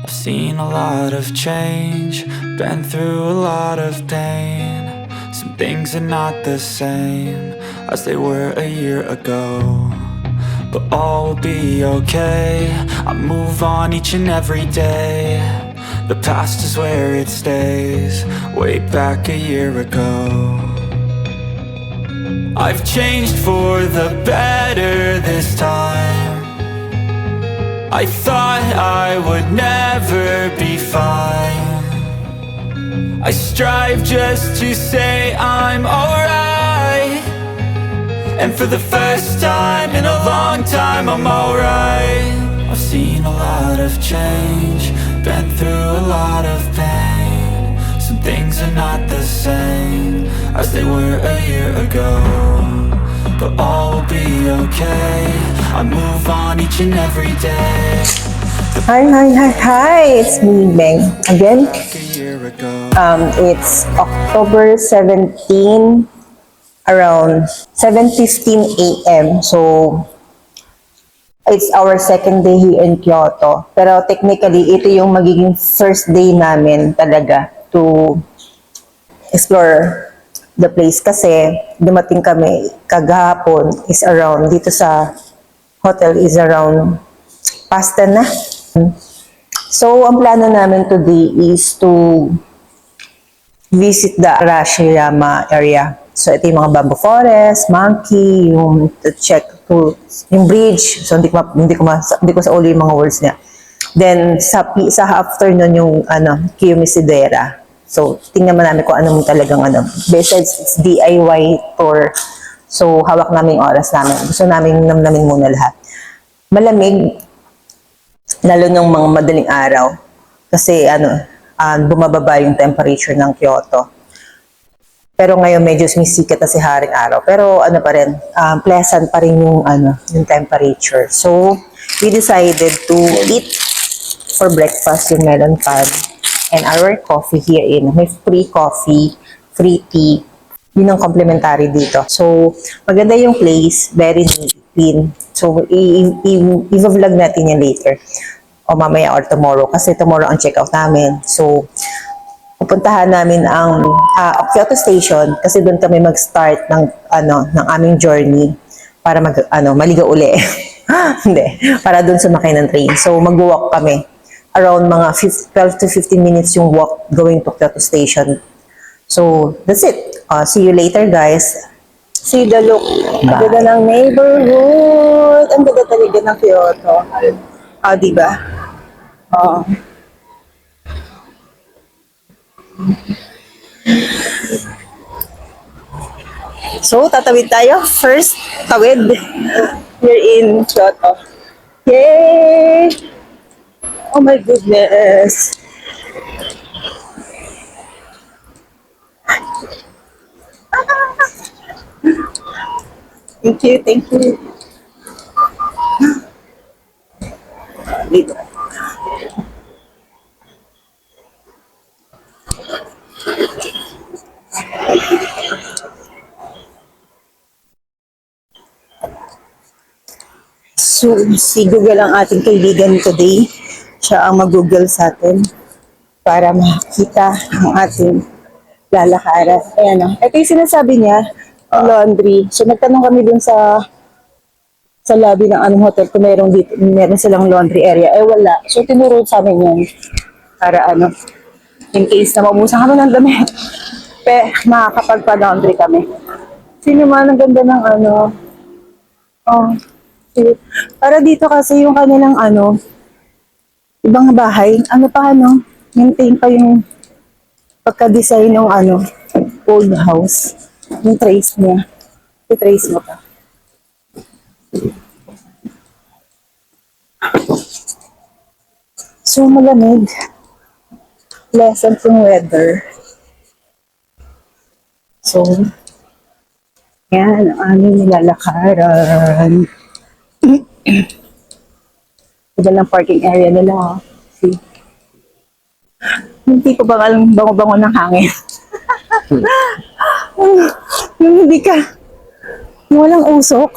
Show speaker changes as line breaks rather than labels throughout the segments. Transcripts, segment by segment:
I've seen a lot of change, been through a lot of pain. Some things are not the same as they were a year ago, but all will be okay. I move on each and every day. The past is where it stays, way back a year ago. I've changed for the better this time. I thought I would never be fine. I strive just to say I'm alright, and for the first time in a long time I'm alright. I've seen a lot of change, been through a lot of pain. Some things are not the same as they were a year ago, but all will be okay. I move on each and every day.
Hi, it's me, Beng, again.
Like a year ago.
It's October 17, around 7:15 a.m. So, it's our second day here in Kyoto. Pero technically, ito yung magiging first day namin talaga to explore the place. Kasi dumating kami kagahapon is around, dito sa hotel is around past 10 na. So, ang plano namin today is to visit the Arashiyama area. So, ito yung mga bamboo forest, monkey, yung to check to yung bridge. So, hindi ko sa ulo yung mga words niya. Then, sa afternoon yung Kiyomisidera. So, tingnan mo namin kung anong talagang Besides, it's DIY tour. So, hawak namin yung oras namin. Gusto namin namnamin muna lahat. Malamig, lalo ng mga madaling araw. Kasi, bumababa yung temperature ng Kyoto. Pero ngayon, medyo sumisikat na si haring araw. Pero, pa rin, pleasant pa rin yung temperature. So, we decided to eat for breakfast yung melon pan and our coffee here in. May free coffee, free tea. Yun ang complimentary dito. So, maganda yung place, very clean. So, i-vlog natin yan later. O mamaya or tomorrow. Kasi tomorrow ang check-out namin. So, pupuntahan namin ang Kyoto Station kasi doon kami mag-start ng aming journey para maligaw uli. Hindi, para doon sumakay ng train. So, mag-walk kami. Around mga 12 to 15 minutes yung walk going to Kyoto Station. So, that's it. See you later, guys. See the look. Ang ganda ng neighborhood. Ang ganda talaga ng Kyoto. Diba? So, tatawid tayo. First, tawid. Here in Kyoto. Yay! Oh my goodness. Thank you, thank you. Dito. So, si Google ang ating kaibigan today. Siya ang mag-Google sa atin para makita ang ating lalakaran. Ayan o. Ito yung sinasabi niya, laundry. So, nagtanong kami dun sa lobby ng anong hotel kung meron silang laundry area. Wala. So, tinuro sa amin yan para in case na maubusan kami ng damit. Makakapagpa-laundry kami. Sino man, ang ganda ng para dito kasi yung kanilang ibang bahay, maintain pa yung pagka-design ng old house. Yung trace niya. I-trace mo pa. So, malamig. Pleasant yung weather. So, yan ang aming nilalakaran. Ito lang parking area nila. See? Hindi ko bang bango-bango ng hangin. Yung hindi ka, walang usok.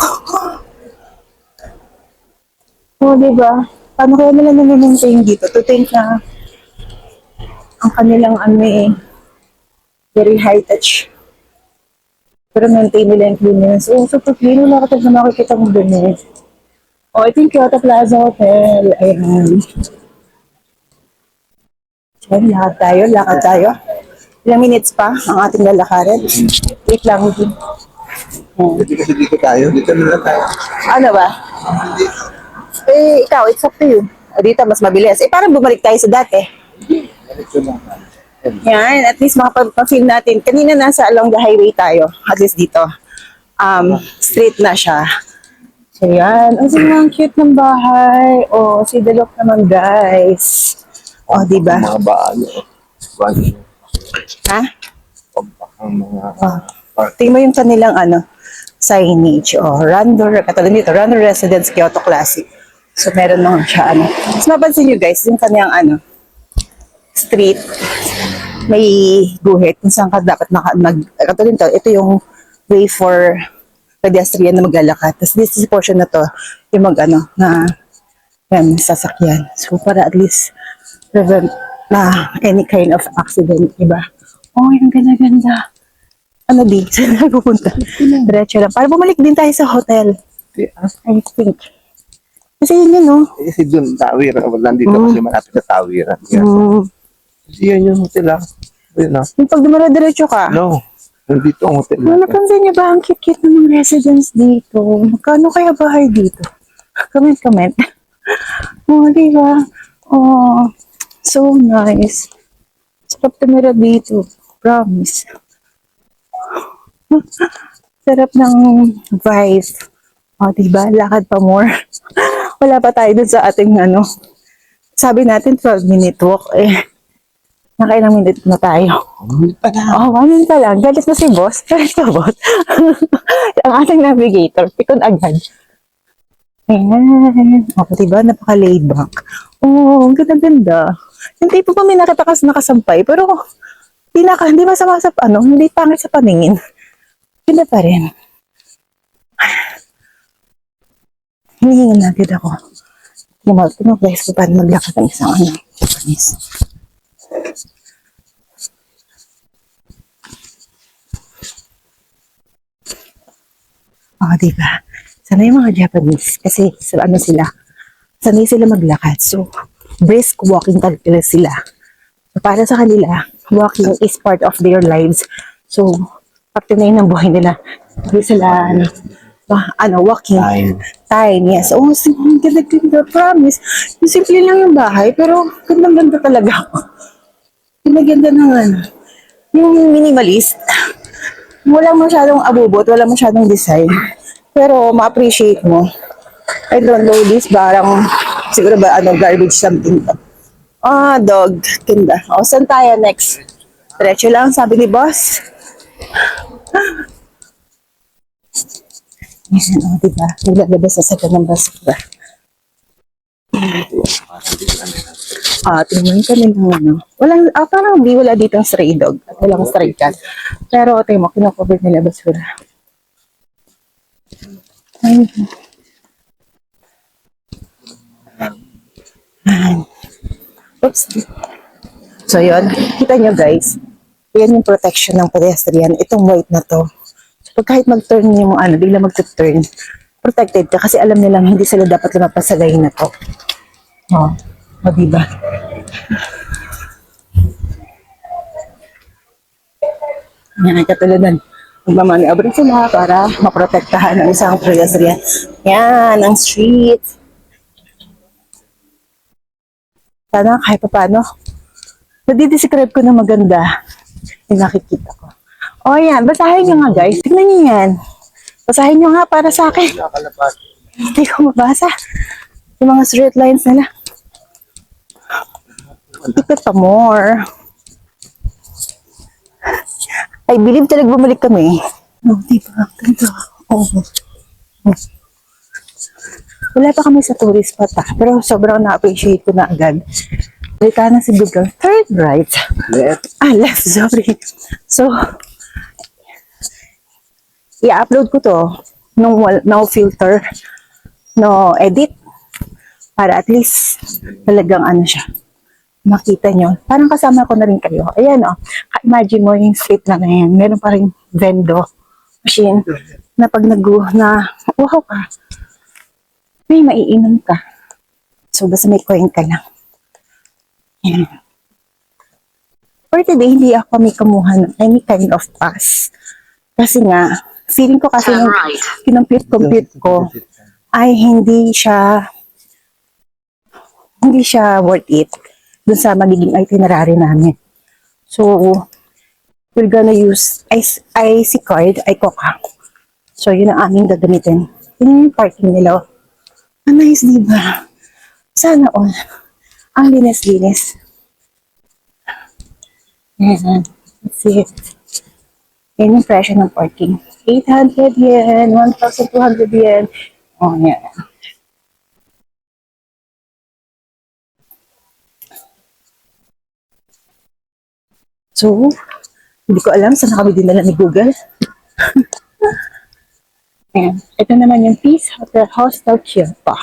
O, diba? Paano kaya nila nami-maintain dito? To think na ang kanilang very high touch. Pero maintain nila yung cleanliness. Oo, so pag clean, wala ka talaga makikita mong dumi. Oh, ito yung Kyoto Plaza Hotel. Ayan. Ayan, lakad tayo. Ilang minutes pa ang ating lalakarin. Wait lang.
Hindi kasi dito tayo. Dito na lang tayo.
Ano ba? Eh, ikaw, it's up to you. O, dito, mas mabilis. Eh, parang bumalik tayo sa dati.
Dito lang.
Yan, at least makapag-feel natin. Kanina nasa along the highway tayo. At least dito. Street na siya. So, yan. Ang cute ng bahay. O, si Delok naman, guys. O, diba?
Mga baano.
Ha?
Ang mga
Tingnan mo yung kanilang signage. O, Randor, katulad dito, Randor Residence Kyoto Classic. So, meron naman siya, Mas mapansin nyo, guys, yung kanyang, street, may guhit kung saan ka dapat katulad nito, ito yung way for pedestrian na maglalakad. Tapos this portion na to, yung yan, sasakyan. So, para at least prevent na any kind of accident, diba? Oh, yung ganda-ganda. Ano di? Saan tayo pupunta? Diretso lang. Para bumalik din tayo sa hotel. I think. Kasi yun yun, no?
kasi dun, Tawiran. Nandito kasi malapit sa Tawiran. Kasi yan yung hotel ah. Yun ah.
Yung pag dumara-diretso ka,
No. Nandito ang hotel natin.
napansin niyo ba ang cute-cute ng mga residents dito? Magkano kaya bahay dito? Comment. Oh, di ba? Oh, so nice. Sarap tumira dito. Promise. Sarap ng vibe. Oh, di ba? Lakad pa more. Wala pa tayo dun sa ating sabi natin 12-minute walk nakailang minute na tayo.
Pa na.
Oh, 1 minute pa lang. Galit na si boss. Galit ka, boss. Ang ating navigator. Pikon agad. Ayan. O, diba? Napaka-laid back. Oh, ang ganda-ganda. Yung tipo pa may nakasampay. Pero, hindi masama sa, hindi pangit sa paningin. Ganda pa rin. Hinihingan na agad ako. Tinag-guys ko pa maglakad ng isang Japanese. Diba? Sana yung mga Japanese, kasi sanay sila maglakad. So, brisk walking talaga sila. So, para sa kanila, walking is part of their lives. So, parte na yun ng buhay nila. Hindi sila, walking. Time, yes. Oh, ganda, promise. Yung simple lang yung bahay, pero ganda talaga. Ganda naman. Yung minimalist, walang masyadong abubot, walang masyadong design. Pero ma-appreciate mo. I don't know this, parang siguro ba garbage something to. Dog. Ganda. O, saan tayo next? Diretso lang, sabi ni boss. Yan, diba? Naglalabas na sa ganang basura. Tingnan ka nila walang, parang di wala dito ang stray dog at walang stray cat. Pero, tingnan mo, kinakover nila basura. Ayun. Oops. So, yun. Kita nyo, guys. Yan yung protection ng pedestrian. Itong white na to. So, pag kahit mag-turn yung bigla mag-turn, protected ka kasi alam nilang hindi sila dapat lumagpas sa lane na to. Diba? Yan, katulad nun. Magmamaniabrin sila para maprotektahan ng isang pedestrian. Yan, ang street. Sana kahit pa paano, nadidescribe ko na maganda yung nakikita ko. Yan, basahin nyo nga guys. Tignan nyo yan. Basahin nyo nga para sa akin. Hindi ko mabasa. Yung mga straight lines nila. Tikot pa more. I believe talaga bumalik kami. Diba? Ganda. Wala pa kami sa tourist spot pero sobrang na-appreciate ko na agad. Balita na si Google. Third right.
Left.
Left. Sorry. So, i-upload ko to no filter, no edit. Para at least talagang ano siya, makita nyo. Parang kasama ko na rin kayo. Ayan o, imagine mo yung street na yan. Meron pa rin vendo machine na pag uhaw ka, may maiinom ka. So, basta may coin ka lang. Ayan. For today, hindi ako may kamuha ng any kind of pass. Kasi nga, feeling ko kasi nung kinompute ko, ay hindi siya worth it dun sa magiging itinerary namin. So, we're gonna use IC card, ICOCA. So, yun ang aming gagamitin. Yun yung parking nila. Ang nice, diba? Sana all. Ang linis-linis. Ayan. Let's see it. Yan yung presyo ng parking. 800 yen, 1,200 yen. Oh, yan. So, hindi ko alam saan kami dinala ni Google. Ayan. Ito naman yung Peace Hotel Hostel Kyoto.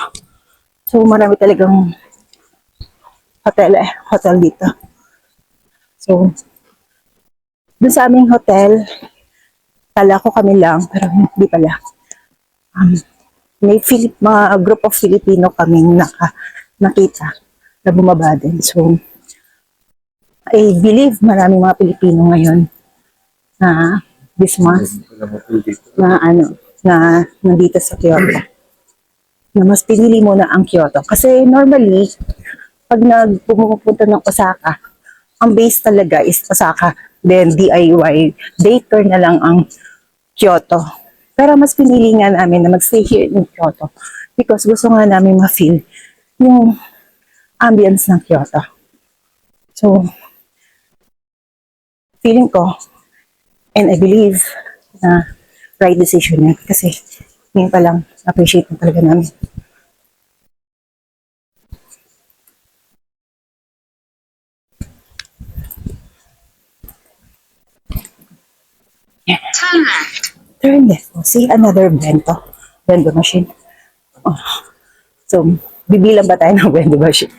So, marami talagang hotel dito. So, dun sa aming hotel, kala ko kami lang, pero hindi pala. May mga group of Filipino kaming nakita na bumaba din. So, I believe maraming mga Pilipino ngayon na this month na nandito sa Kyoto. Na mas pinili muna ang Kyoto. Kasi normally, pag pumunta ng Osaka, ang base talaga is Osaka, then DIY, day tour na lang ang Kyoto. Pero mas pinili nga namin na magstay here in Kyoto because gusto nga namin ma-feel yung ambience ng Kyoto. So, feeling ko, and I believe na right decision yan kasi ngayon pa lang appreciate na talaga namin. Yeah. Turn left. Turn left. Oh, see, another vendo machine. Oh. So, bibilang ba tayo ng vendo machine?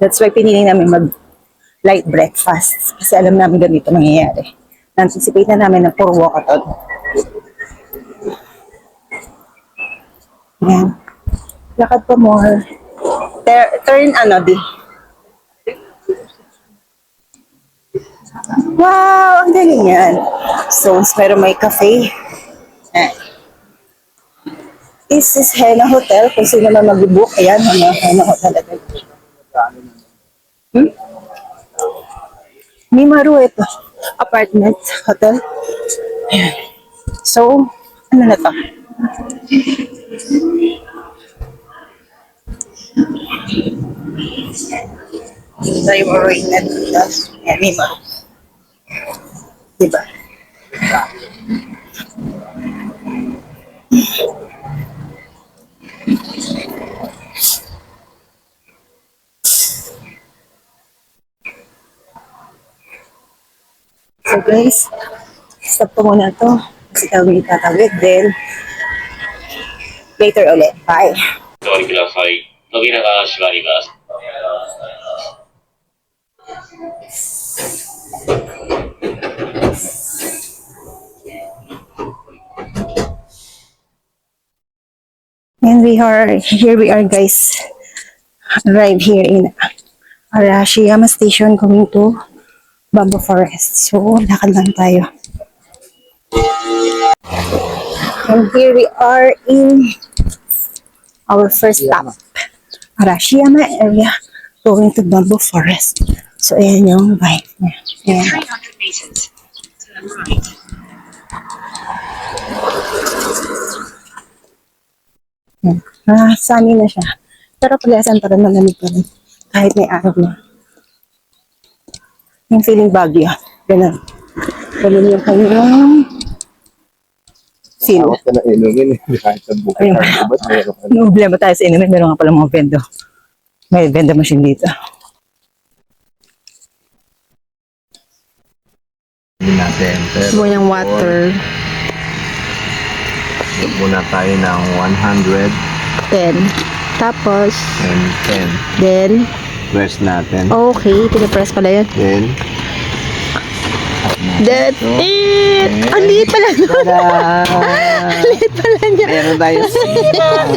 That's why pinili namin light breakfast. Kasi alam namin ganito mangyayari. Na-anticipate na namin na puro walkathon. Yan. Lakad pa more. Turn di. Wow! Ang galing yan. So, meron may cafe. This is Hena Hotel. Kung sino man mag-book, ayan, Hena Hotel. Mimaru ito. Apartment, hotel. Ayan. So, ano na to? Ito yung original dito. Ayan, Mimaru. Diba? So guys, stop ko muna to. Kasi tawag itatawid. Then, later ulit. Bye.
お降りください。扉が閉まります。
And here we are guys. Arrived here in Arashiyama Station going to Bamboo Forest. So, lakad lang tayo. And here we are in our first stop. Arashiyama area going to Bamboo Forest. So, ayan yung bike niya. Ayan.
300 meters to the right.
Sunny na siya. Pero palasan pa rin malamig pa rin. Kahit may araw na. Yung feeling bagyo. Ganun. Ganun yung kanyang feel.
Ako na inumin. Kahit sa bukit.
No problema tayo sa inumin. Meron nga pala mga vendo. May vendo machine dito.
Hindi natin. Pero
Buwan yung water.
Ito muna tayo ng 110.
10. Tapos, then,
Press natin.
okay, pinapress pala yan.
Then,
That's it! Ang liit pala nun. Ang liit pala niya.
meron tayo.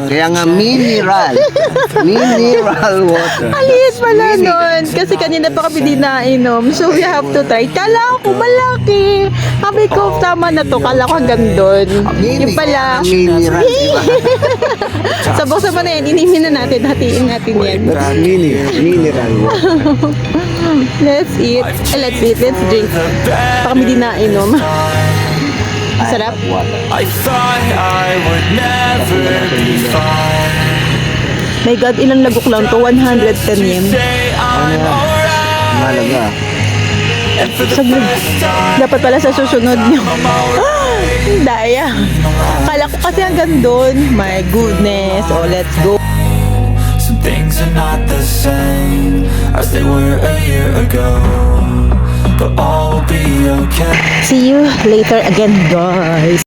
Kaya nga mineral. Mineral water.
Ang liit pala nun. Kasi kanina pa kami di nainom. So we have to try. Kala ko malaki. Sabi ko, tama na to. Kala ko hanggang doon. Yung pala.
Mineral, di ba?
So buksan mo na yan. Inimin na natin. Hatiin natin yan.
Mineral water.
Let's eat. Let's eat. Let's drink. Pa kami di nainom. Sarap.
I thought I would never be fine.
My God, ilang lagok lang to? 110 yen.
Say I'm alright.
Malaga.
And for the
Saglit.
first time,
Dapat pala sa susunod nyo.
I'm alright.
Daya. Kala ko kasi hanggang doon. My goodness. Oh, let's go.
Some things are not the same as they were a year ago, but all will be okay.
See you later again, guys.